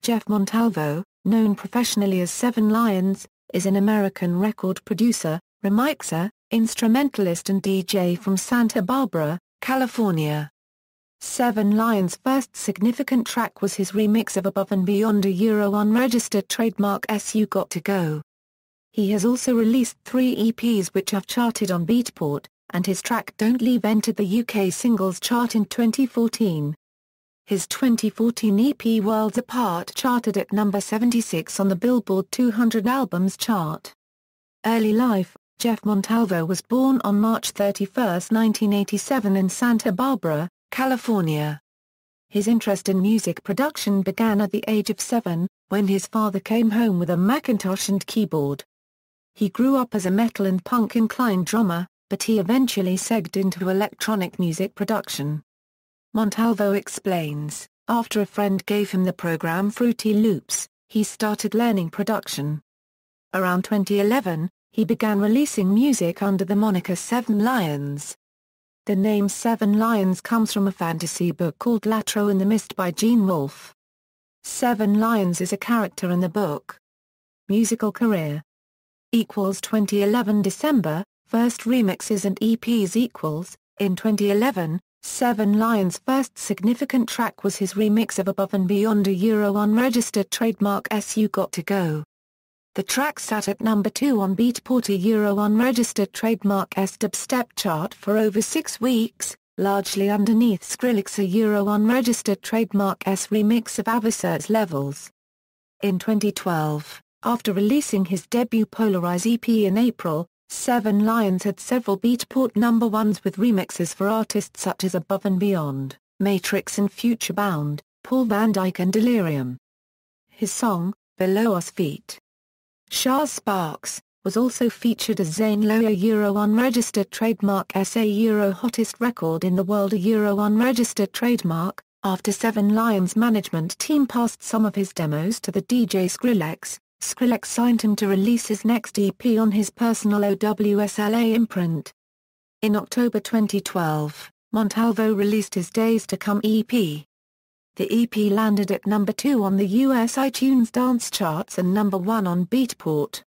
Jeff Montalvo, known professionally as Seven Lions, is an American record producer, remixer, instrumentalist and DJ from Santa Barbara, California. Seven Lions' first significant track was his remix of Above and Beyond, a Euro unregistered trademark You Got to Go. He has also released 3 EPs which have charted on Beatport, and his track Don't Leave entered the UK singles chart in 2014. His 2014 EP Worlds Apart charted at number 76 on the Billboard 200 albums chart. Early life: Jeff Montalvo was born on March 31, 1987 in Santa Barbara, California. His interest in music production began at the age of 7, when his father came home with a Macintosh and keyboard. He grew up as a metal and punk-inclined drummer, but he eventually segued into electronic music production. Montalvo explains, after a friend gave him the program Fruity Loops, he started learning production. Around 2011, he began releasing music under the moniker Seven Lions. The name Seven Lions comes from a fantasy book called Latro in the Mist by Gene Wolfe. Seven Lions is a character in the book. Musical career 2011 December, first remixes and EPs In 2011, Seven Lions' first significant track was his remix of Above and Beyond, a Euro unregistered trademark You Got to Go. The track sat at number 2 on Beatport, a Euro unregistered trademark dubstep chart for over 6 weeks, largely underneath Skrillex's, a Euro unregistered trademark remix of Avicii Levels. In 2012, after releasing his debut Polarize EP in April, Seven Lions had several Beatport number ones with remixes for artists such as Above and Beyond, Matrix and Future Bound, Paul Van Dyk and Delirium. His song, Below Us Feet, Shaz Sparks, was also featured as Zane Lowe, a Euro unregistered trademark A Euro hottest record in the world, a Euro unregistered trademark. After Seven Lions' management team passed some of his demos to the DJ Skrillex, Skrillex signed him to release his next EP on his personal OWSLA imprint. In October 2012, Montalvo released his Days to Come EP. The EP landed at number 2 on the US iTunes dance charts and number 1 on Beatport.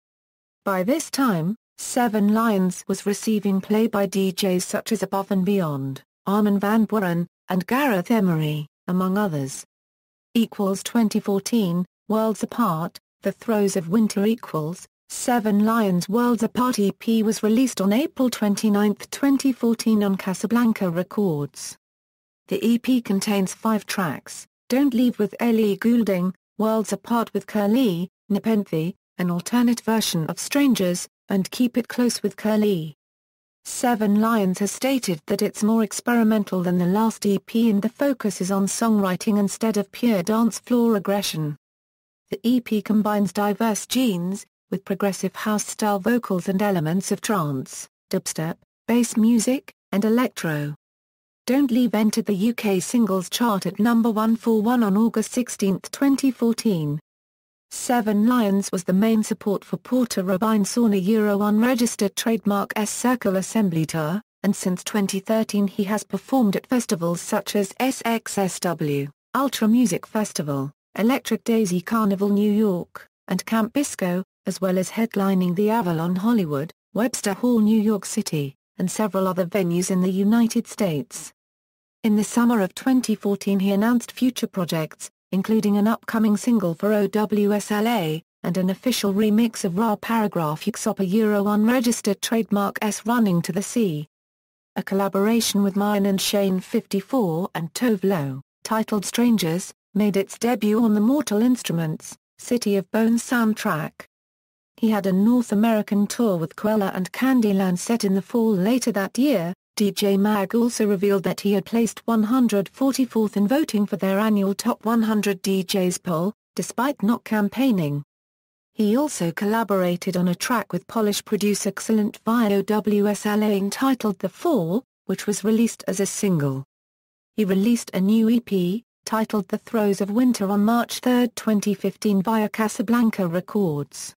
By this time, Seven Lions was receiving play by DJs such as Above and Beyond, Armin van Buuren, and Gareth Emery, among others. 2014, Worlds Apart, The Throes of Winter. Seven Lions' Worlds Apart EP was released on April 29, 2014 on Casablanca Records. The EP contains 5 tracks: Don't Leave with Ellie Goulding, Worlds Apart with Curly, Nepenthe, an alternate version of Strangers, and Keep It Close with Curly. Seven Lions has stated that it's more experimental than the last EP and the focus is on songwriting instead of pure dance floor aggression. The EP combines diverse genres, with progressive house-style vocals and elements of trance, dubstep, bass music, and electro. Don't Leave entered the UK singles chart at number 141 on August 16, 2014. Seven Lions was the main support for Porter Robinson, a Euro unregistered trademark Circle Assembly Tour, and since 2013 he has performed at festivals such as SXSW, Ultra Music Festival, Electric Daisy Carnival New York, and Camp Bisco, as well as headlining the Avalon Hollywood, Webster Hall New York City, and several other venues in the United States. In the summer of 2014 he announced future projects, including an upcoming single for OWSLA, and an official remix of Ra Paragraph Yuxop, a Euro unregistered trademark Running to the Sea. A collaboration with Mine and Shane 54 and Tove Lo, titled Strangers, made its debut on the Mortal Instruments, City of Bones soundtrack. He had a North American tour with Cruella and Candyland set in the fall later that year. DJ Mag also revealed that he had placed 144th in voting for their annual Top 100 DJs poll, despite not campaigning. He also collaborated on a track with Polish producer Excellent via OWSLA entitled The Fall, which was released as a single. He released a new EP, titled The Throes of Winter on March 3, 2015 via Casablanca Records.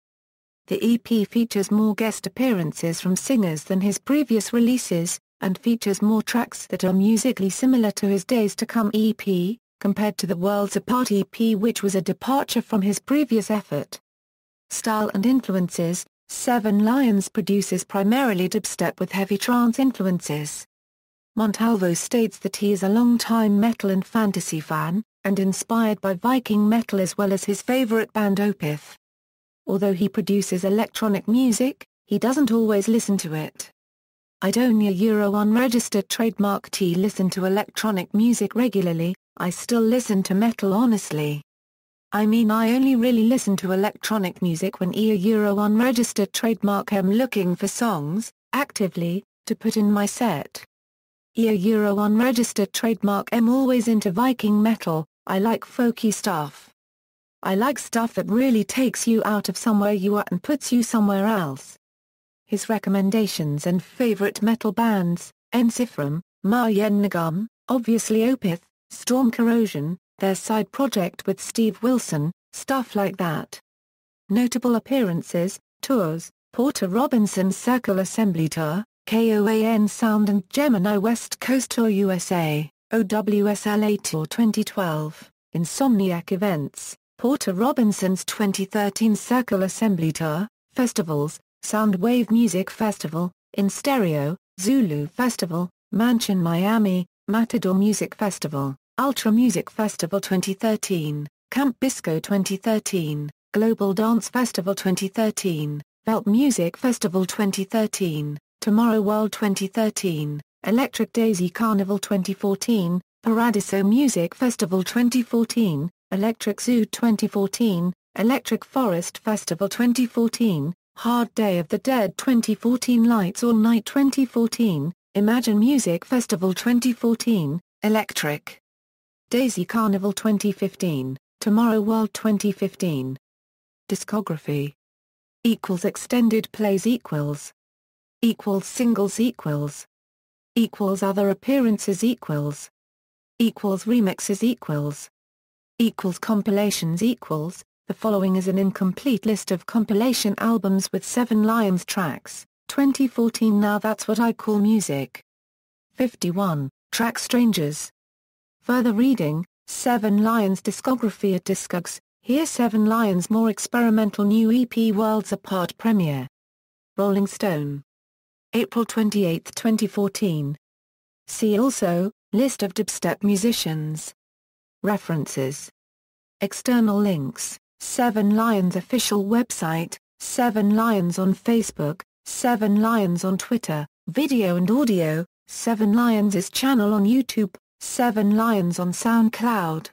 The EP features more guest appearances from singers than his previous releases, and features more tracks that are musically similar to his Days to Come EP, compared to the Worlds Apart EP, which was a departure from his previous effort. Style and influences: Seven Lions produces primarily dubstep with heavy trance influences. Montalvo states that he is a long-time metal and fantasy fan, and inspired by Viking metal as well as his favorite band Opeth. Although he produces electronic music, he doesn't always listen to it. I don't unregistered trademark T listen to electronic music regularly, I still listen to metal honestly. I mean, I only really listen to electronic music when unregistered trademark am looking for songs, actively, to put in my set. Unregistered trademark am always into Viking metal, I like folky stuff. I like stuff that really takes you out of somewhere you are and puts you somewhere else. His recommendations and favorite metal bands: Encifrum, Nagam, obviously Opeth, Storm Corrosion, their side project with Steve Wilson, stuff like that. Notable appearances, tours: Porter Robinson's Circle Assembly Tour, KOAN Sound and Gemini West Coast Tour USA, OWSLA Tour 2012, Insomniac Events, Porter Robinson's 2013 Circle Assembly Tour, Festivals, Soundwave Music Festival, In Stereo, Zulu Festival, Mansion Miami, Matador Music Festival, Ultra Music Festival 2013, Camp Bisco 2013, Global Dance Festival 2013, Velt Music Festival 2013, Tomorrow World 2013, Electric Daisy Carnival 2014, Paradiso Music Festival 2014, Electric Zoo 2014, Electric Forest Festival 2014, Hard Day of the Dead 2014, Lights All Night 2014, Imagine Music Festival 2014, Electric Daisy Carnival 2015, Tomorrow World 2015. Discography Extended plays singles other appearances remixes compilations The following is an incomplete list of compilation albums with Seven Lions tracks, 2014. Now That's What I Call Music. 51, track Strangers. Further reading, Seven Lions discography at Discogs, here Seven Lions' more experimental new EP Worlds Apart premiere. Rolling Stone. April 28, 2014. See also, List of dubstep musicians. References. External links: Seven Lions official website, Seven Lions on Facebook, Seven Lions on Twitter, video and audio, Seven Lions' channel on YouTube, Seven Lions on SoundCloud.